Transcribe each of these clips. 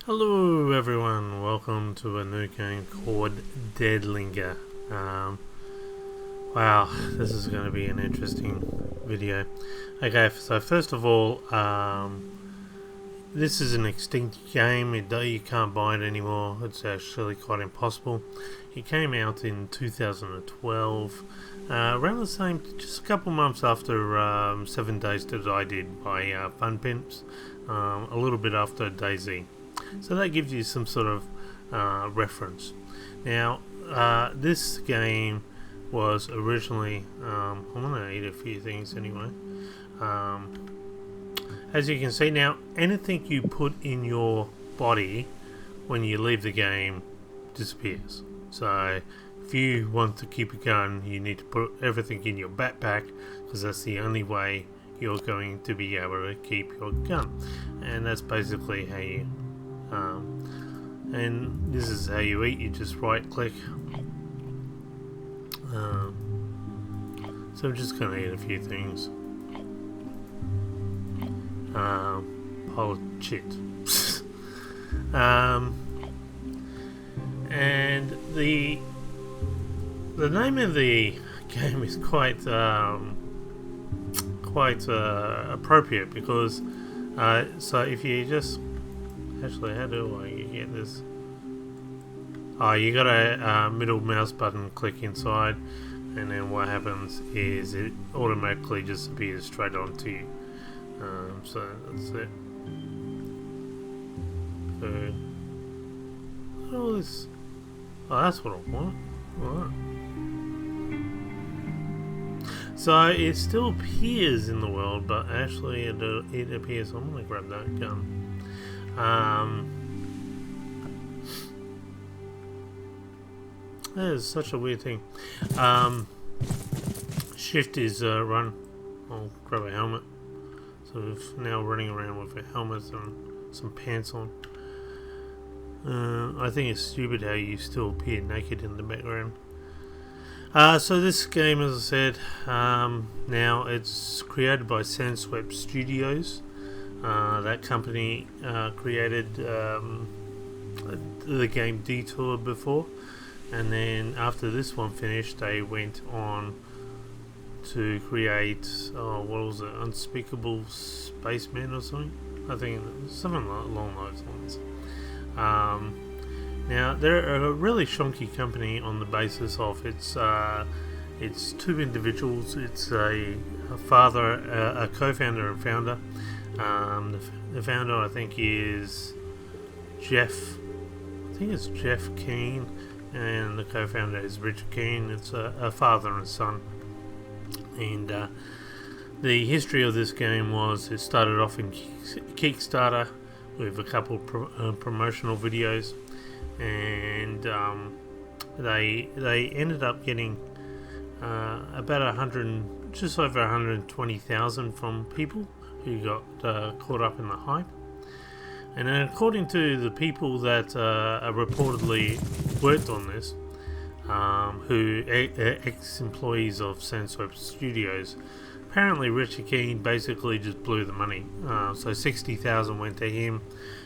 Hello everyone, welcome to a new game called Linger. Wow, this is going to be an interesting video. Okay, so first of all, this is an extinct game. You can't buy it anymore. It's actually quite impossible. It came out in 2012, around the same, just a couple months after 7 Days to Die did by Fun Pimps, a little bit after DayZ. So that gives you some sort of reference. Now, this game was originally, I'm going to eat a few things anyway. As you can see now, anything you put in your body when you leave the game disappears. So if you want to keep a gun, you need to put everything in your backpack, because that's the only way you're going to be able to keep your gun. And that's basically how you and this is how you eat. You just right click. So I'm just gonna eat a few things. Pile of shit. And the name of the game is quite appropriate, because so if you just actually, how do I get this? Oh, you got a middle mouse button, click inside, and then what happens is it automatically just appears straight onto you. So that's it. Food. Oh, this. Oh, that's what I want. Alright. So it still appears in the world, but actually it appears. I'm gonna grab that gun. That is such a weird thing. Shift is run. I'll grab a helmet. So we're now running around with a helmet and some pants on. I think it's stupid how you still appear naked in the background. So this game, as I said, now it's created by Sandswept Studios. That company created the game Detour before, and then after this one finished, they went on to create what was it, Unspeakable Spaceman or something? I think something along those lines. Now they're a really shonky company on the basis of it's two individuals. It's a father, a co-founder and founder. The founder, I think, is Jeff. I think it's Jeff Keane, and the co-founder is Richard Keane. It's a father and son. And the history of this game was it started off in Kickstarter with a couple promotional videos, and they ended up getting about just over 120,000 from people who got caught up in the hype. And then, according to the people that reportedly worked on this, who ex-employees of Sandswept Studios, apparently Richard Keane basically just blew the money. So 60,000 went to him.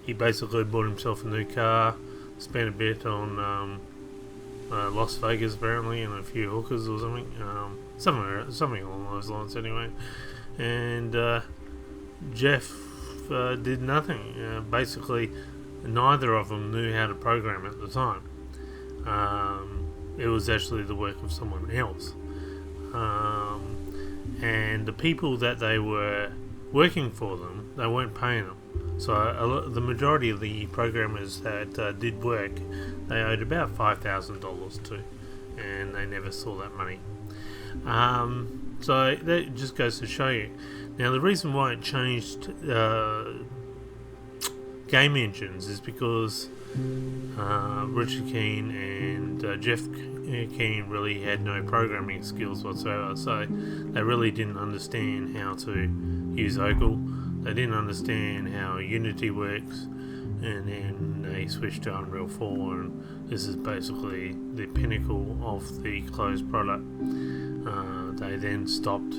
He basically bought himself a new car, spent a bit on Las Vegas apparently, and a few hookers or something, something along those lines anyway. And Jeff did nothing. Basically, neither of them knew how to program at the time. It was actually the work of someone else. And the people that they were working for them, they weren't paying them. So the majority of the programmers that did work, they owed about $5,000 to, and they never saw that money. So that just goes to show you. Now, the reason why it changed game engines is because Richard Keane and Jeff Keane really had no programming skills whatsoever, so they really didn't understand how to use Ogle. They didn't understand how Unity works, and then they switched to Unreal 4, and this is basically the pinnacle of the closed product. They then stopped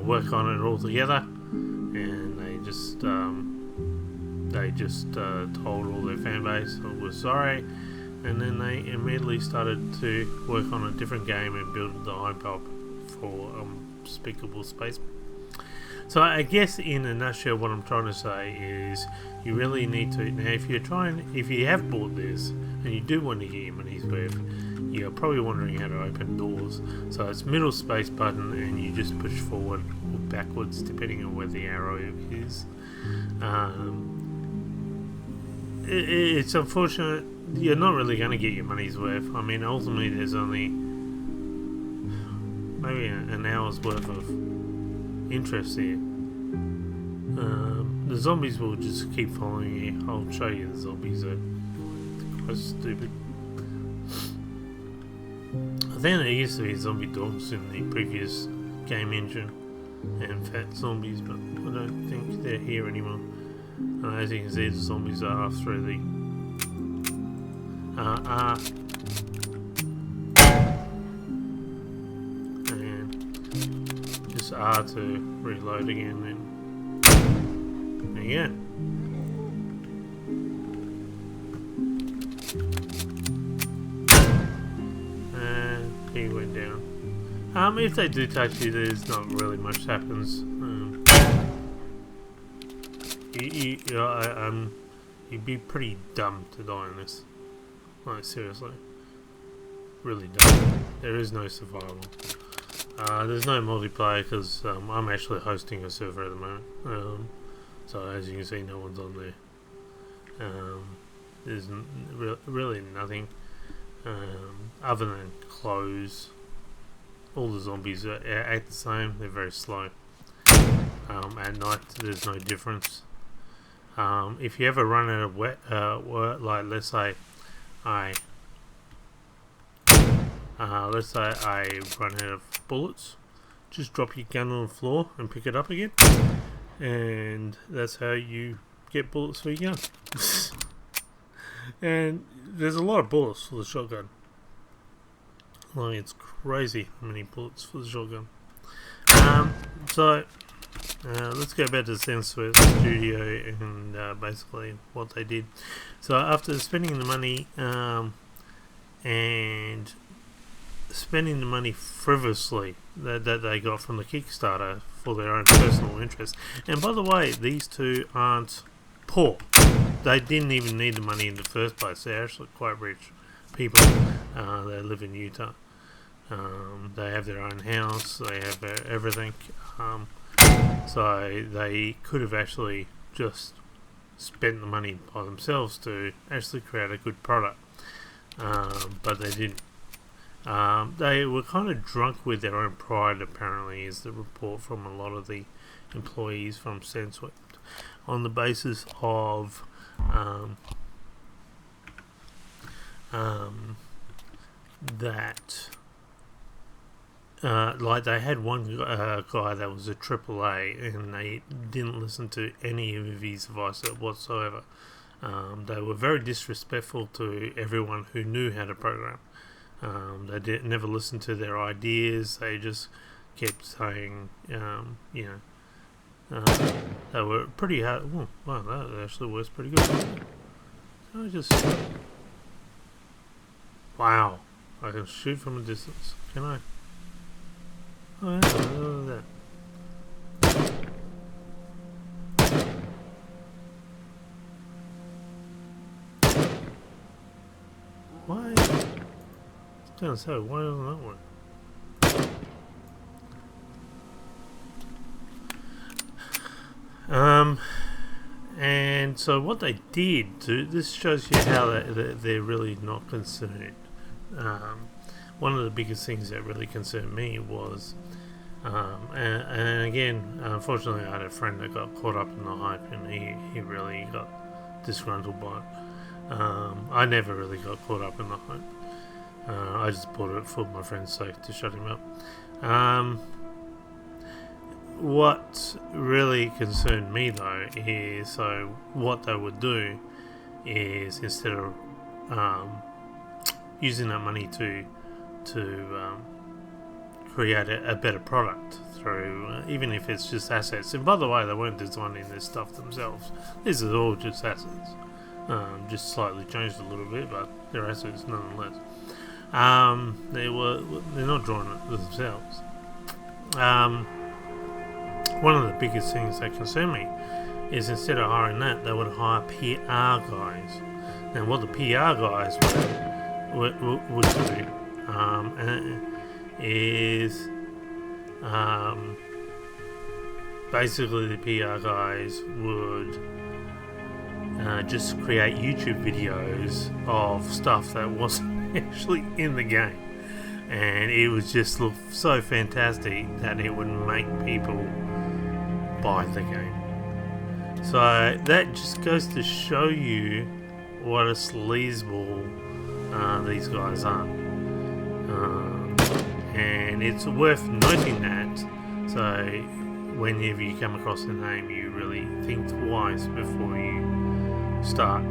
work on it altogether, and they just they just told all their fan base, "Oh, we're sorry," and then they immediately started to work on a different game and build the hype up for Despicable Space. So I guess in a nutshell, what I'm trying to say is you really need to, now if you have bought this and you do want to get your money's worth, you're probably wondering how to open doors. So it's middle space button and you just push forward or backwards depending on where the arrow is. It's unfortunate, you're not really going to get your money's worth. I mean, ultimately there's only maybe an hour's worth of interest here. The zombies will just keep following you. I'll show you the zombies, they're quite stupid. I think there used to be zombie dogs in the previous game engine and fat zombies, but I don't think they're here anymore. As you can see, the zombies are through the R and just R to reload again, and there you go. And he went down. If they do touch you, there's not really much happens. You'd be pretty dumb to die in this. Like, seriously. Really dumb. There is no survival. There's no multiplayer because I'm actually hosting a server at the moment. So as you can see, no one's on there. There's really nothing other than clothes. All the zombies act the same. They're very slow. At night, there's no difference. If you ever run out of like let's say I run out of bullets, just drop your gun on the floor and pick it up again, and that's how you get bullets for your gun. And there's a lot of bullets for the shotgun. Like, it's crazy how many bullets for the shotgun. Let's go back to the Sandswept studio and basically what they did. So after spending the money and spending the money frivolously that they got from the Kickstarter for their own personal interest, and by the way, these two aren't poor. They didn't even need the money in the first place. They're actually quite rich people. They live in Utah. They have their own house. They have everything. So they could have actually just spent the money by themselves to actually create a good product, but they didn't. They were kind of drunk with their own pride, apparently, is the report from a lot of the employees from Sandswept, on the basis of that like they had one guy that was a AAA and they didn't listen to any of his advice whatsoever. They were very disrespectful to everyone who knew how to program. They never listened to their ideas. They just kept saying, they were pretty hard. Oh, wow, that actually works pretty good. Wow, I can shoot from a distance. Can I? Oh, yeah, look at that. Why? It's down so. Why doesn't that work? And so what they did, this shows you how they're really not concerned. One of the biggest things that really concerned me was, and again, unfortunately, I had a friend that got caught up in the hype, and he really got disgruntled by it. I never really got caught up in the hype. I just bought it for my friend's sake to shut him up. What really concerned me though is, so what they would do is, instead of using that money to create a better product through, even if it's just assets. And by the way, they weren't designing this stuff themselves. This is all just assets, just slightly changed a little bit, but they're assets nonetheless. They're not drawing it themselves. One of the biggest things that concern me is instead of hiring that, they would hire PR guys. Now, what the PR guys would do is basically the PR guys would just create YouTube videos of stuff that wasn't actually in the game, and it would just look so fantastic that it would make people buy the game. So that just goes to show you what a sleazeball these guys are, and it's worth noting that. So whenever you come across the name, you really think twice before you start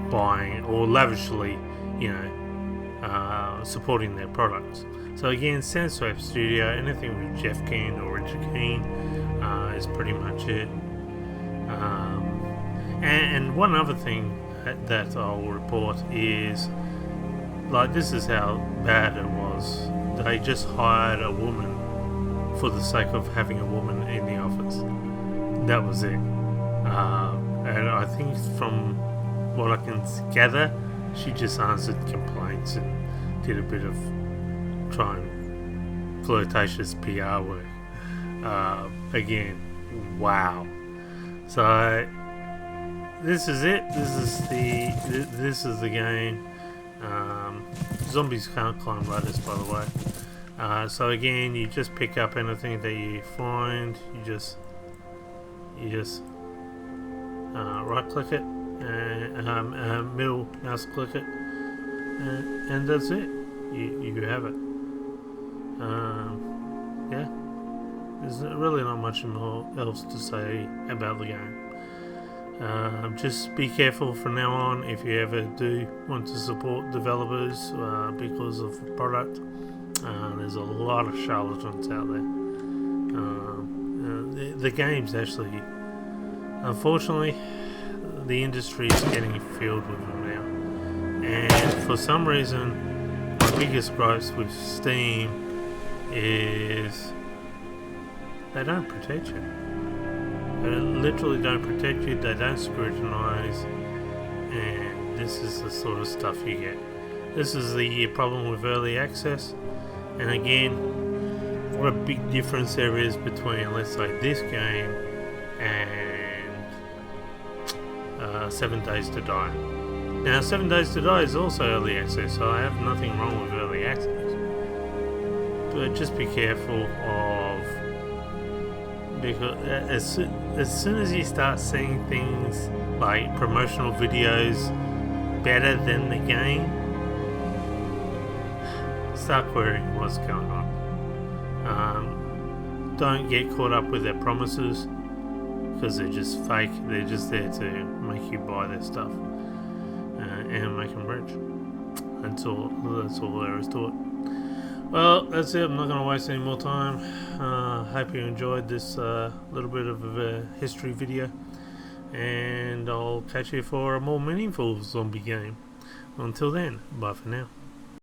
buying or lavishly, supporting their products. So again, Sandswept Studio, anything with Jeff Keane or Richard Keane is pretty much it. And one other thing that I'll report is, like, this is how bad it was. They just hired a woman for the sake of having a woman in the office. That was it. And I think from what I can gather, she just answered complaints and did a bit of flirtatious PR work. Again, wow. So this is it. This is the game. Zombies can't climb ladders, by the way. So again, you just pick up anything that you find. You just right click it, and middle mouse click it, and that's it. You have it. Yeah, there's really not much more else to say about the game. Just be careful from now on if you ever do want to support developers because of the product. There's a lot of charlatans out there. The game's actually, unfortunately, the industry is getting filled with them now. And for some reason, my biggest gripes with Steam is they don't protect you. They literally don't protect you, they don't scrutinize, and this is the sort of stuff you get. This is the problem with early access, and again, what a big difference there is between, let's say, this game and 7 Days to Die. Now, 7 Days to Die is also early access, so I have nothing wrong with early access. But just be careful of, because as soon as you start seeing things like promotional videos better than the game, start querying what's going on. Don't get caught up with their promises, because they're just fake. They're just there to make you buy their stuff and make them rich. That's all there is to it. Well, that's it. I'm not going to waste any more time. Hope you enjoyed this little bit of a history video, and I'll catch you for a more meaningful zombie game. Until then, bye for now.